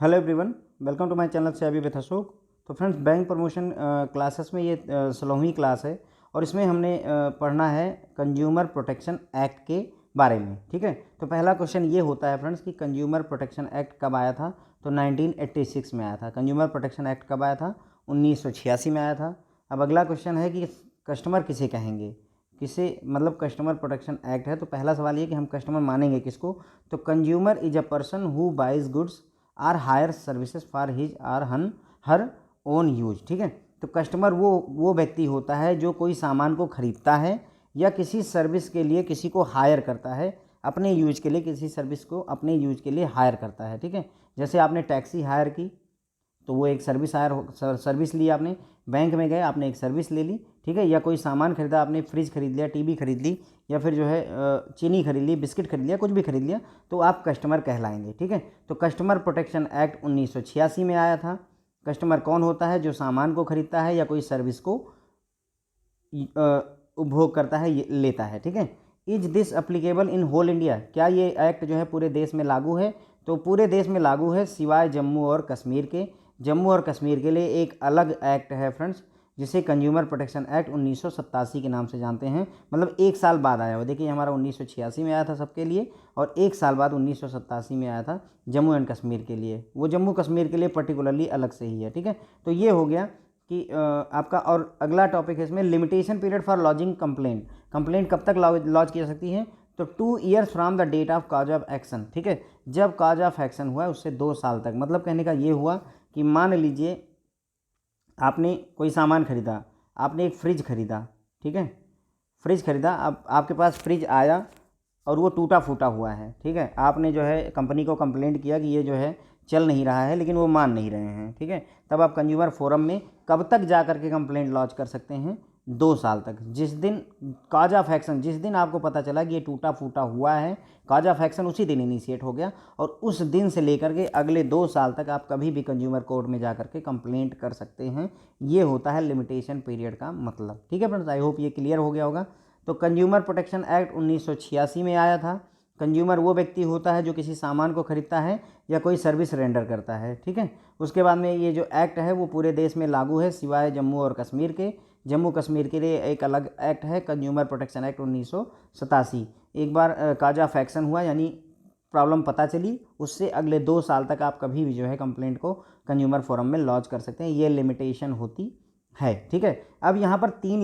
Hello everyone, welcome to my channel से अभी with Ashok. तो फ्रेंड्स, बैंक प्रमोशन क्लासेस में ये 16वीं क्लास है और इसमें हमने पढ़ना है कंज्यूमर प्रोटेक्शन एक्ट के बारे में। ठीक है, तो पहला क्वेश्चन ये होता है फ्रेंड्स कि कंज्यूमर प्रोटेक्शन एक्ट कब आया था। तो 1986 में आया था। कंज्यूमर प्रोटेक्शन एक्ट कब आया था? 1986 में आया था। अब अगला क्वेश्चन है कि कस्टमर किसे कहेंगे, किसे मतलब कस्टमर प्रोटेक्शन एक्ट है। तो पहला सवाल ये कि हम कस्टमर मानेंगे किसको। तो consumer is a person who buys goods or hire services for his or her own use. ठीक है, तो कस्टमर वो व्यक्ति होता है जो कोई सामान को खरीदता है या किसी सर्विस के लिए किसी को हायर करता है, अपने यूज के लिए किसी सर्विस को अपने यूज के लिए हायर करता है। ठीक है, जैसे आपने टैक्सी हायर की तो वो एक सर्विस ली आपने, बैंक में गए आपने एक सर्विस ले ली। ठीक है, या कोई सामान खरीदा आपने, फ्रिज खरीद लिया, टीवी खरीद ली, या फिर जो है चीनी खरीद ली, बिस्किट खरीद लिया, कुछ भी खरीद लिया, तो आप कस्टमर कहलाएंगे। ठीक है, तो कस्टमर प्रोटेक्शन एक्ट 1986 में आया था। कस्टमर कौन होता है? जो सामान को खरीदता है या कोई सर्विस को उपभोग करता है, लेता है। ठीक है, is this applicable in whole India? क्या ये एक्ट जो है पूरे देश में लागू है? तो पूरे देश में लागू है सिवाय जम्मू और कश्मीर के। जम्मू और कश्मीर के लिए एक अलग एक्ट है फ्रेंड्स, जिसे कंज्यूमर प्रोटेक्शन एक्ट 1987 के नाम से जानते हैं। मतलब एक साल बाद आया हुआ। देखिए, हमारा 1986 में आया था सबके लिए और एक साल बाद 1987 में आया था जम्मू एंड कश्मीर के लिए। वो जम्मू कश्मीर के लिए पर्टिकुलरली अलग से ही है। ठीक है, तो ये हो गया कि आपका। और अगला टॉपिक है इसमें limitation period for lodging complaint. Complaint कब तक लॉज की जा सकती है? तो 2 years from the date of cause of action. ठीक है, जब कॉज ऑफ एक्शन हुआ है उससे 2 साल तक। मतलब कहने का ये हुआ कि मान लीजिए आपने कोई सामान खरीदा, आपने एक फ्रिज खरीदा। ठीक है, फ्रिज खरीदा, अब आपके पास फ्रिज आया और वो टूटा फूटा हुआ है। ठीक है, आपने जो है कंपनी को कंप्लेंट किया कि ये जो है चल नहीं रहा है, लेकिन वो मान नहीं रहे हैं। ठीक है, तब आप कंज्यूमर फोरम में कब तक जा करके कंप्लेंट लॉन्च कर सकते हैं? 2 साल तक। जिस दिन कॉज ऑफ एक्शन, जिस दिन आपको पता चला कि ये टूटा फूटा हुआ है, कॉज ऑफ एक्शन उसी दिन इनिशिएट हो गया और उस दिन से लेकर के अगले 2 साल तक आप कभी भी कंज्यूमर कोर्ट में जा करके कंप्लेंट कर सकते हैं। ये होता है लिमिटेशन पीरियड का मतलब। ठीक है फ्रेंड्स, आई होप ये क्लियर हो गया होगा। तो कंज्यूमर प्रोटेक्शन एक्ट 1986 में आया था। कंज्यूमर वो व्यक्ति होता है जो किसी सामान को खरीदता है या कोई सर्विस रेंडर करता है। ठीक है, उसके बाद में ये जो एक्ट है वो पूरे देश में लागू है सिवाय जम्मू और कश्मीर के। जम्मू कश्मीर के लिए एक अलग एक्ट है, कंज्यूमर प्रोटेक्शन एक्ट 1987। एक बार कॉज ऑफ एक्शन हुआ यानी प्रॉब्लम पता चली, उससे अगले 2 साल तक आप कभी भी जो है कंप्लेंट को कंज्यूमर फोरम में लॉन्च कर सकते हैं। ये लिमिटेशन होती है। ठीक है, अब यहाँ पर 3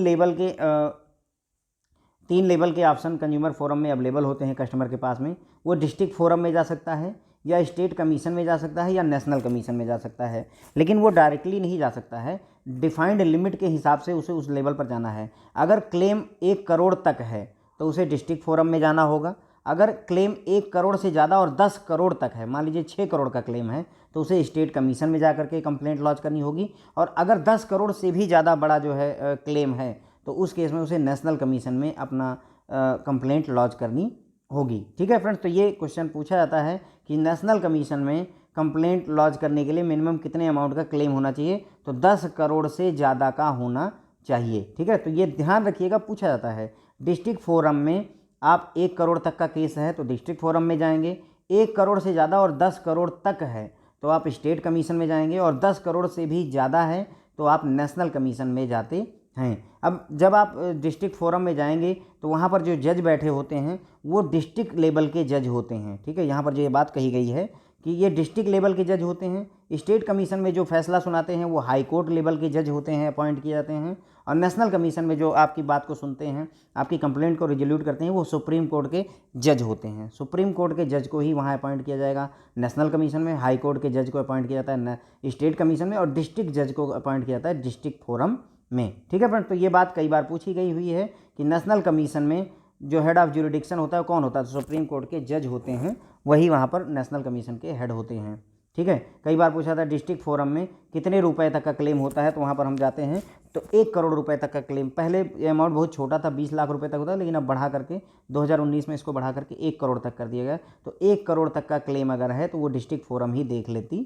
लेवल के ऑप्शन कंज्यूमर फोरम में अवेलेबल होते हैं कस्टमर के पास में। वो डिस्ट्रिक्ट फोरम में जा सकता है या स्टेट कमीशन में जा सकता है या नेशनल कमीशन में जा सकता है, लेकिन वो डायरेक्टली नहीं जा सकता है। डिफाइंड लिमिट के हिसाब से उसे उस लेवल पर जाना है। अगर क्लेम 1 करोड़ तक है तो उसे डिस्ट्रिक्ट फोरम में जाना होगा। अगर क्लेम 1 करोड़ से ज़्यादा और 10 करोड़ तक है, मान लीजिए 6 करोड़ का क्लेम है, तो उसे स्टेट कमीशन में जा करके कंप्लेंट लॉन्च करनी होगी। और अगर 10 करोड़ से भी ज़्यादा बड़ा जो है क्लेम है तो उस केस में उसे नेशनल कमीशन में अपना कंप्लेंट लॉन्च करनी होगी। ठीक है फ्रेंड्स, तो ये क्वेश्चन पूछा जाता है कि नेशनल कमीशन में कंप्लेंट लॉन्च करने के लिए मिनिमम कितने अमाउंट का क्लेम होना चाहिए? तो 10 करोड़ से ज़्यादा का होना चाहिए। ठीक है, तो ये ध्यान रखिएगा, पूछा जाता है। डिस्ट्रिक्ट फोरम में आप 1 करोड़ तक का केस है तो डिस्ट्रिक्ट फोरम में जाएंगे, 1 करोड़ से ज़्यादा और 10 करोड़ तक है तो आप स्टेट कमीशन में जाएंगे, और 10 करोड़ से भी ज़्यादा है तो आप नेशनल कमीशन में जाते हैं। अब जब आप डिस्ट्रिक्ट फोरम में जाएंगे तो वहाँ पर जो जज बैठे होते हैं वो डिस्ट्रिक्ट लेवल के जज होते हैं। ठीक है, यहाँ पर जो ये बात कही गई है कि ये डिस्ट्रिक्ट लेवल के जज होते हैं। स्टेट कमीशन में जो फैसला सुनाते हैं वो हाई कोर्ट लेवल के जज होते हैं, अपॉइंट किए जाते हैं। और नेशनल कमीशन में जो आपकी बात को सुनते हैं, आपकी कंप्लेंट को रिजोल्यूट करते हैं, वो सुप्रीम कोर्ट के जज होते हैं। सुप्रीम कोर्ट के जज को ही वहाँ अपॉइंट किया जाएगा नेशनल कमीशन में, हाई कोर्ट के जज को अपॉइंट किया जाता है स्टेट कमीशन में, और डिस्ट्रिक्ट जज को अपॉइंट किया जाता है डिस्ट्रिक्ट फोरम में। ठीक है फ्रेंड, तो ये बात कई बार पूछी गई हुई है कि नेशनल कमीशन में जो हेड ऑफ ज्यूरिडिक्शन होता है कौन होता है? तो सुप्रीम कोर्ट के जज होते हैं, वही वहाँ पर नेशनल कमीशन के हेड होते हैं। ठीक है, कई बार पूछा था डिस्ट्रिक्ट फोरम में कितने रुपए तक का क्लेम होता है, तो वहाँ पर हम जाते हैं तो 1 करोड़ रुपए तक का क्लेम। पहले अमाउंट बहुत छोटा था, 20 लाख रुपए तक होता है, लेकिन अब बढ़ा करके 2019 में इसको बढ़ा करके 1 करोड़ तक कर दिया गया। तो 1 करोड़ तक का क्लेम अगर है तो वो डिस्ट्रिक्ट फोरम ही देख लेती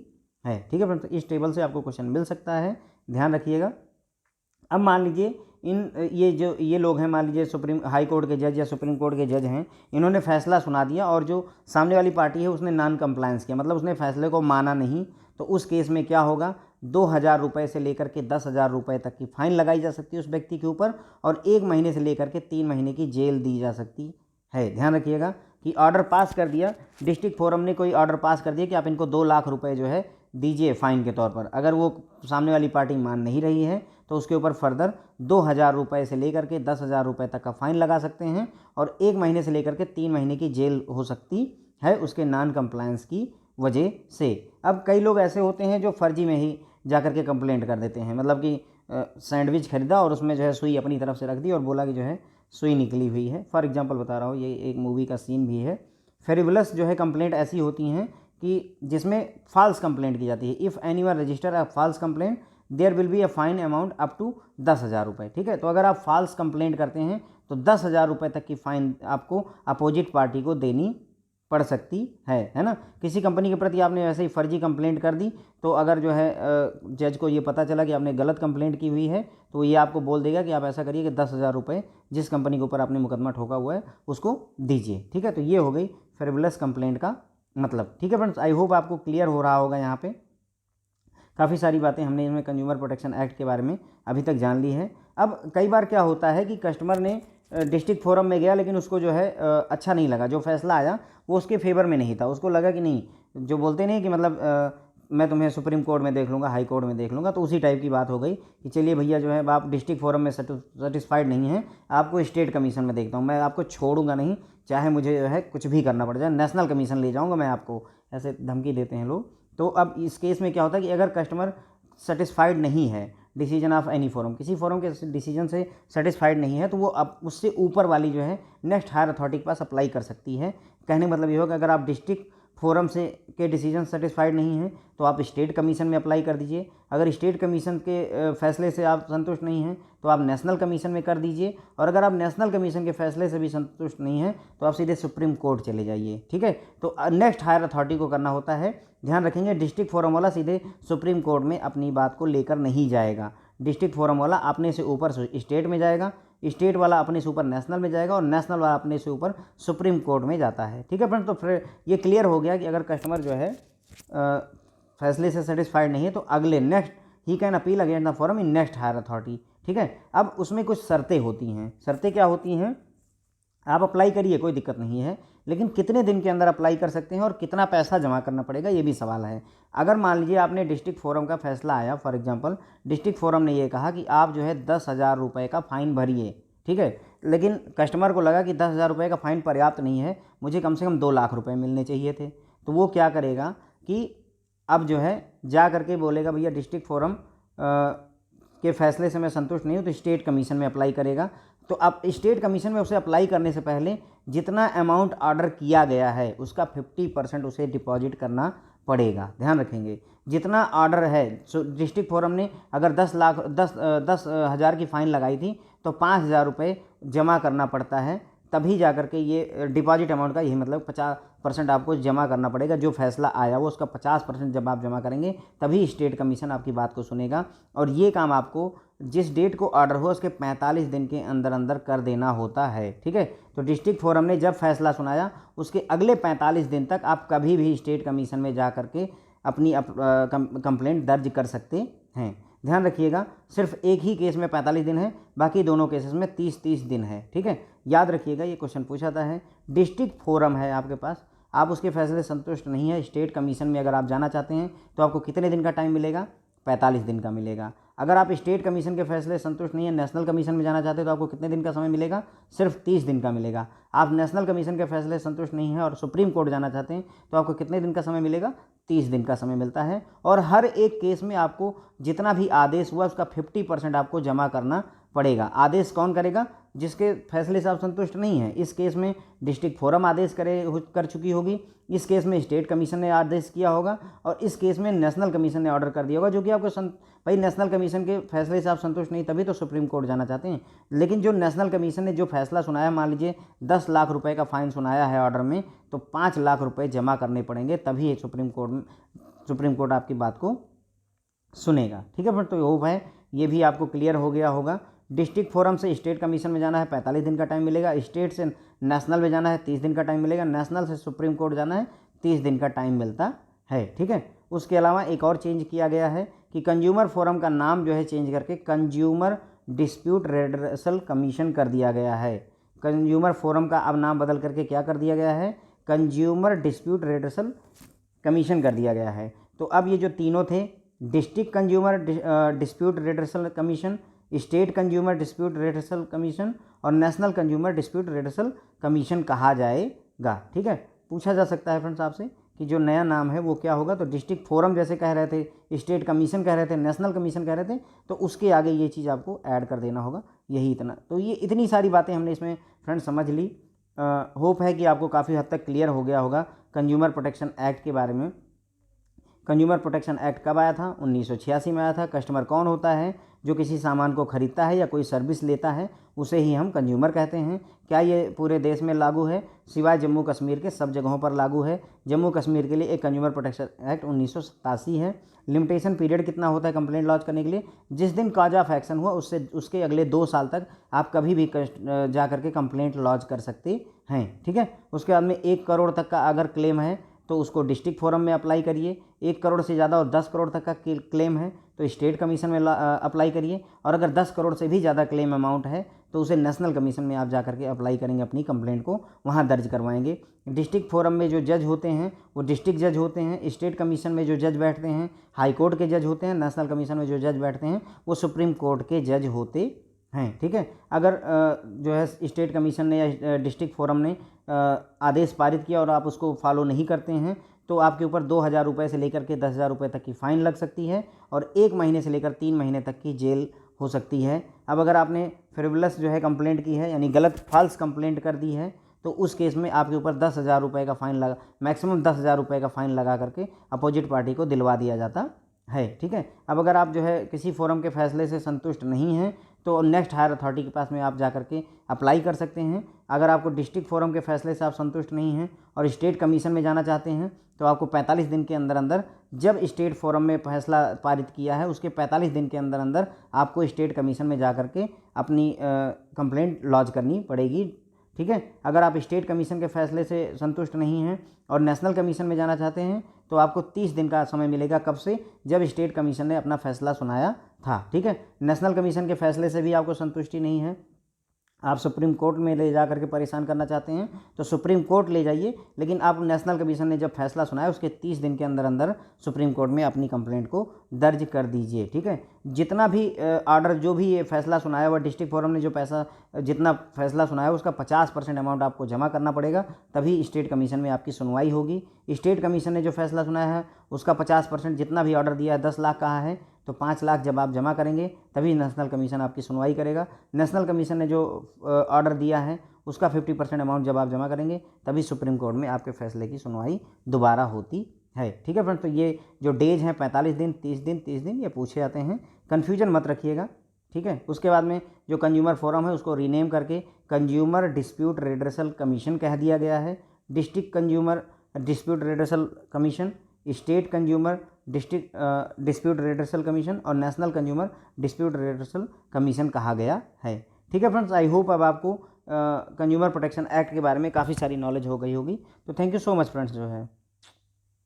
है। ठीक है फ्रेंड्स, इस टेबल से आपको क्वेश्चन मिल सकता है, ध्यान रखिएगा। अब मान लीजिए ये लोग हैं, मान लीजिए सुप्रीम हाई कोर्ट के जज या सुप्रीम कोर्ट के जज हैं, इन्होंने फैसला सुना दिया और जो सामने वाली पार्टी है उसने नॉन कंप्लायंस किया, मतलब उसने फैसले को माना नहीं, तो उस केस में क्या होगा, 2,000 रुपये से लेकर के 10,000 रुपये तक की फ़ाइन लगाई जा सकती है उस व्यक्ति के ऊपर, और 1 महीने से लेकर के 3 महीने की जेल दी जा सकती है। ध्यान रखिएगा कि ऑर्डर पास कर दिया, डिस्ट्रिक्ट फोरम ने कोई ऑर्डर पास कर दिया कि आप इनको 2 लाख रुपए जो है दीजिए फ़ाइन के तौर पर, अगर वो सामने वाली पार्टी मान नहीं रही है तो उसके ऊपर फर्दर 2,000 रुपये से लेकर के 10,000 रुपये तक का फ़ाइन लगा सकते हैं, और 1 महीने से लेकर के 3 महीने की जेल हो सकती है उसके नॉन कंप्लायंस की वजह से। अब कई लोग ऐसे होते हैं जो फर्जी में ही जा कर के कंप्लेंट कर देते हैं, मतलब कि सैंडविच खरीदा और उसमें जो है सुई अपनी तरफ से रख दी और बोला कि जो है सुई निकली हुई है। फॉर एग्जांपल बता रहा हूँ, ये एक मूवी का सीन भी है। फेरिबुलस जो है कंप्लेंट ऐसी होती हैं कि जिसमें फॉल्स कंप्लेंट की जाती है। If anyone register a false complaint there will be a fine amount up to 10,000 रुपये। ठीक है, तो अगर आप फॉल्स कंप्लेंट करते हैं तो 10,000 रुपये तक की फ़ाइन आपको अपोजिट पार्टी को देनी पड़ सकती है ना। किसी कंपनी के प्रति आपने वैसे ही फर्जी कंप्लेंट कर दी, तो अगर जो है जज को ये पता चला कि आपने गलत कंप्लेंट की हुई है, तो ये आपको बोल देगा कि आप ऐसा करिए कि 10,000 रुपये जिस कंपनी के ऊपर आपने मुकदमा ठोका हुआ है उसको दीजिए। ठीक है, तो ये हो गई फ्रिवलस कंप्लेंट का मतलब। ठीक है फ्रेंड्स, आई होप आपको क्लियर हो रहा होगा। यहाँ पे काफ़ी सारी बातें हमने इसमें कंज्यूमर प्रोटेक्शन एक्ट के बारे में अभी तक जान ली है। अब कई बार क्या होता है कि कस्टमर ने डिस्ट्रिक्ट फोरम में गया, लेकिन उसको जो है अच्छा नहीं लगा, जो फैसला आया वो उसके फेवर में नहीं था, उसको लगा कि नहीं, जो बोलते नहीं कि मतलब मैं तुम्हें सुप्रीम कोर्ट में देख लूँगा, हाई कोर्ट में देख लूँगा, तो उसी टाइप की बात हो गई कि चलिए भैया जो है आप डिस्ट्रिक्ट फोरम में सेटिस्फाइड नहीं हैं, आपको स्टेट कमीशन में देखता हूँ, मैं आपको छोड़ूंगा नहीं, चाहे मुझे जो है कुछ भी करना पड़ जाए, नेशनल कमीशन ले जाऊँगा मैं आपको, ऐसे धमकी देते हैं लोग। तो अब इस केस में क्या होता है कि अगर कस्टमर सेटिस्फाइड नहीं है डिसीजन ऑफ एनी फोरम, किसी फोरम के डिसीजन से सेटिस्फाइड नहीं है, तो वो अब उससे ऊपर वाली जो है नेक्स्ट हायर अथॉरिटी के पास अप्लाई कर सकती है। कहने का मतलब ये होगा, अगर आप डिस्ट्रिक्ट फोरम से के डिसीजन सेटिस्फाइड नहीं हैं तो आप स्टेट कमीशन में अप्लाई कर दीजिए, अगर स्टेट कमीशन के फैसले से आप संतुष्ट नहीं हैं तो आप नेशनल कमीशन में कर दीजिए, और अगर आप नेशनल कमीशन के फैसले से भी संतुष्ट नहीं हैं तो आप सीधे सुप्रीम कोर्ट चले जाइए। ठीक है, तो नेक्स्ट हायर अथॉरिटी को करना होता है। ध्यान रखेंगे, डिस्ट्रिक्ट फोरम वाला सीधे सुप्रीम कोर्ट में अपनी बात को लेकर नहीं जाएगा, डिस्ट्रिक्ट फोरम वाला अपने से ऊपर स्टेट में जाएगा, स्टेट वाला अपने से ऊपर नेशनल में जाएगा, और नेशनल वाला अपने से ऊपर सुप्रीम कोर्ट में जाता है। ठीक है फ्रेंड, तो फिर ये क्लियर हो गया कि अगर कस्टमर जो है फैसले से सेटिस्फाइड नहीं है तो अगले next he can appeal against the forum in next higher authority. ठीक है, अब उसमें कुछ शर्तें होती हैं। शर्तें क्या होती हैं, आप अप्लाई करिए, कोई दिक्कत नहीं है, लेकिन कितने दिन के अंदर अप्लाई कर सकते हैं और कितना पैसा जमा करना पड़ेगा, ये भी सवाल है। अगर मान लीजिए आपने डिस्ट्रिक्ट फोरम का फैसला आया, फॉर एग्जांपल डिस्ट्रिक्ट फोरम ने ये कहा कि आप जो है 10,000 रुपये का फ़ाइन भरिए, ठीक है, लेकिन कस्टमर को लगा कि 10,000 रुपये का फ़ाइन पर्याप्त नहीं है, मुझे कम से कम 2 लाख रुपये मिलने चाहिए थे, तो वो क्या करेगा कि अब जो है जा करके बोलेगा भैया डिस्ट्रिक्ट फोरम के फैसले से मैं संतुष्ट नहीं हूँ, तो स्टेट कमीशन में अप्लाई करेगा। तो अब स्टेट कमीशन में उसे अप्लाई करने से पहले जितना अमाउंट ऑर्डर किया गया है उसका 50% उसे डिपॉजिट करना पड़ेगा। ध्यान रखेंगे, जितना ऑर्डर है, डिस्ट्रिक्ट फोरम ने अगर 10,000 की फ़ाइन लगाई थी तो 5,000 रुपये जमा करना पड़ता है, तभी जा कर के ये डिपॉजिट अमाउंट का यही मतलब 50% आपको जमा करना पड़ेगा। जो फैसला आया वो उसका 50% जब आप जमा करेंगे तभी स्टेट कमीशन आपकी बात को सुनेगा, और ये काम आपको जिस डेट को ऑर्डर हो उसके 45 दिन के अंदर अंदर कर देना होता है। ठीक है, तो डिस्ट्रिक्ट फोरम ने जब फैसला सुनाया उसके अगले 45 दिन तक आप कभी भी स्टेट कमीशन में जा कर के अपनी कंप्लेंट दर्ज कर सकते हैं। ध्यान रखिएगा, सिर्फ एक ही केस में 45 दिन है, बाकी दोनों केसेस में 30-30 दिन है। ठीक है, याद रखिएगा, ये क्वेश्चन पूछा था है। डिस्ट्रिक्ट फोरम है आपके पास, आप उसके फैसले संतुष्ट नहीं है, स्टेट कमीशन में अगर आप जाना चाहते हैं तो आपको कितने दिन का टाइम मिलेगा, 45 दिन का मिलेगा। अगर आप स्टेट कमीशन के फैसले संतुष्ट नहीं है, नेशनल कमीशन में जाना चाहते हैं तो आपको कितने दिन का समय मिलेगा, सिर्फ 30 दिन का मिलेगा। आप नेशनल कमीशन के फैसले संतुष्ट नहीं है और सुप्रीम कोर्ट जाना चाहते हैं तो आपको कितने दिन का समय मिलेगा, 30 दिन का समय मिलता है। और हर एक केस में आपको जितना भी आदेश हुआ उसका 50% आपको जमा करना पड़ेगा। आदेश कौन करेगा, जिसके फैसले से आप संतुष्ट नहीं हैं। इस केस में डिस्ट्रिक्ट फोरम आदेश कर चुकी होगी, इस केस में स्टेट कमीशन ने आदेश किया होगा, और इस केस में नेशनल कमीशन ने ऑर्डर कर दिया होगा, जो कि आपको भाई नेशनल कमीशन के फैसले से आप संतुष्ट नहीं, तभी तो सुप्रीम कोर्ट जाना चाहते हैं। लेकिन जो नेशनल कमीशन ने जो फैसला सुनाया, मान लीजिए 10 लाख रुपए का फाइन सुनाया है ऑर्डर में, तो 5 लाख रुपए जमा करने पड़ेंगे, तभी एक सुप्रीम कोर्ट आपकी बात को सुनेगा। ठीक है, फिर तो होप है ये भी आपको क्लियर हो गया होगा। डिस्ट्रिक्ट फोरम से स्टेट कमीशन में जाना है 45 दिन का टाइम मिलेगा, स्टेट से नेशनल में जाना है 30 दिन का टाइम मिलेगा, नेशनल से सुप्रीम कोर्ट जाना है 30 दिन का टाइम मिलता है। ठीक है, उसके अलावा एक और चेंज किया गया है कि कंज्यूमर फोरम का नाम जो है चेंज करके कंज्यूमर डिस्प्यूट रेड्रेसल कमीशन कर दिया गया है। कंज्यूमर फोरम का अब नाम बदल करके क्या कर दिया गया है, कंज्यूमर डिस्प्यूट रेड्रेसल कमीशन कर दिया गया है। तो अब ये जो तीनों थे, district consumer dispute redressal commission, state consumer dispute redressal commission और national consumer dispute redressal commission कहा जाएगा। ठीक है, पूछा जा सकता है फ्रेंड्स आपसे कि जो नया नाम है वो क्या होगा। तो डिस्ट्रिक्ट फोरम जैसे कह रहे थे, स्टेट कमीशन कह रहे थे, नेशनल कमीशन कह रहे थे, तो उसके आगे ये चीज़ आपको ऐड कर देना होगा, यही इतना। तो ये इतनी सारी बातें हमने इसमें फ्रेंड्स समझ ली। होप है कि आपको काफ़ी हद तक क्लियर हो गया होगा कंज्यूमर प्रोटेक्शन एक्ट के बारे में। कंज्यूमर प्रोटेक्शन एक्ट कब आया था? 1986 में आया था। कस्टमर कौन होता है? जो किसी सामान को खरीदता है या कोई सर्विस लेता है उसे ही हम कंज्यूमर कहते हैं। क्या ये पूरे देश में लागू है? सिवाय जम्मू कश्मीर के सब जगहों पर लागू है। जम्मू कश्मीर के लिए एक कंज्यूमर प्रोटेक्शन एक्ट 1987 है। लिमिटेशन पीरियड कितना होता है कंप्लेंट लॉन्च करने के लिए? जिस दिन कॉज ऑफ एक्शन हुआ उसके अगले 2 साल तक आप कभी भी जा करके कंप्लेंट लॉन्च कर सकते हैं। ठीक है, उसके बाद में 1 करोड़ तक का अगर क्लेम है तो उसको डिस्ट्रिक्ट फोरम में अप्लाई करिए। 1 करोड़ से ज़्यादा और 10 करोड़ तक का क्लेम है तो स्टेट कमीशन में अप्लाई करिए। और अगर 10 करोड़ से भी ज़्यादा क्लेम अमाउंट है तो उसे नेशनल कमीशन में आप जा करके अप्लाई करेंगे, अपनी कंप्लेंट को वहाँ दर्ज करवाएंगे। डिस्ट्रिक्ट फोरम में जो जज होते हैं वो डिस्ट्रिक्ट जज होते हैं। स्टेट कमीशन में जो जज बैठते हैं हाई कोर्ट के जज होते हैं। नेशनल कमीशन में जो जज बैठते हैं वो सुप्रीम कोर्ट के जज होते हैं। ठीक है, अगर जो है स्टेट कमीशन ने या डिस्ट्रिक्ट फोरम ने आदेश पारित किया और आप उसको फॉलो नहीं करते हैं तो आपके ऊपर 2,000 रुपये से लेकर के 10,000 रुपये तक की फ़ाइन लग सकती है और 1 महीने से लेकर 3 महीने तक की जेल हो सकती है। अब अगर आपने फ्रिवलस जो है कंप्लेंट की है, यानी गलत फॉल्स कंप्लेंट कर दी है, तो उस केस में आपके ऊपर 10,000 रुपये का फ़ाइन लगा, मैक्सिमम 10,000 रुपये का फ़ाइन लगा करके अपोजिट पार्टी को दिलवा दिया जाता है। ठीक है, अब अगर आप जो है किसी फोरम के फैसले से संतुष्ट नहीं हैं तो नेक्स्ट हायर अथॉरिटी के पास में आप जा करके अप्लाई कर सकते हैं। अगर आपको डिस्ट्रिक्ट फोरम के फैसले से आप संतुष्ट नहीं हैं और स्टेट कमीशन में जाना चाहते हैं तो आपको 45 दिन के अंदर अंदर, जब स्टेट फोरम में फैसला पारित किया है उसके 45 दिन के अंदर अंदर आपको स्टेट कमीशन में जा करके अपनी कंप्लेंट लॉन्च करनी पड़ेगी। ठीक है, अगर आप स्टेट कमीशन के फैसले से संतुष्ट नहीं हैं और नेशनल कमीशन में जाना चाहते हैं तो आपको 30 दिन का समय मिलेगा। कब से? जब स्टेट कमीशन ने अपना फैसला सुनाया था। ठीक है, नेशनल कमीशन के फैसले से भी आपको संतुष्टि नहीं है, आप सुप्रीम कोर्ट में ले जा करके परेशान करना चाहते हैं तो सुप्रीम कोर्ट ले जाइए, लेकिन आप नेशनल कमीशन ने जब फैसला सुनाया उसके 30 दिन के अंदर अंदर सुप्रीम कोर्ट में अपनी कंप्लेंट को दर्ज कर दीजिए। ठीक है, जितना भी ऑर्डर, जो भी ये फैसला सुनाया हुआ डिस्ट्रिक्ट फोरम ने, जो पैसा जितना फैसला सुनाया उसका 50% अमाउंट आपको जमा करना पड़ेगा, तभी स्टेट कमीशन में आपकी सुनवाई होगी। स्टेट कमीशन ने जो फैसला सुनाया है उसका 50%, जितना भी ऑर्डर दिया है, 10 लाख कहा है तो 5 लाख जब आप जमा करेंगे तभी नेशनल कमीशन आपकी सुनवाई करेगा। नेशनल कमीशन ने जो ऑर्डर दिया है उसका 50% अमाउंट जब आप जमा करेंगे तभी सुप्रीम कोर्ट में आपके फैसले की सुनवाई दोबारा होती है। ठीक है फ्रेंड्स, तो ये जो डेज हैं 45 दिन, 30 दिन, 30 दिन, ये पूछे जाते हैं, कन्फ्यूजन मत रखिएगा। ठीक है, उसके बाद में जो कंज्यूमर फोरम है उसको रीनेम करके कंज्यूमर डिस्प्यूट रेड्रेसल कमीशन कह दिया गया है। District consumer dispute redressal commission, state consumer dispute redressal commission और national consumer dispute redressal commission कहा गया है। ठीक है फ्रेंड्स, आई होप अब आपको कंज्यूमर प्रोटेक्शन एक्ट के बारे में काफ़ी सारी नॉलेज हो गई होगी। तो thank you so much friends जो है।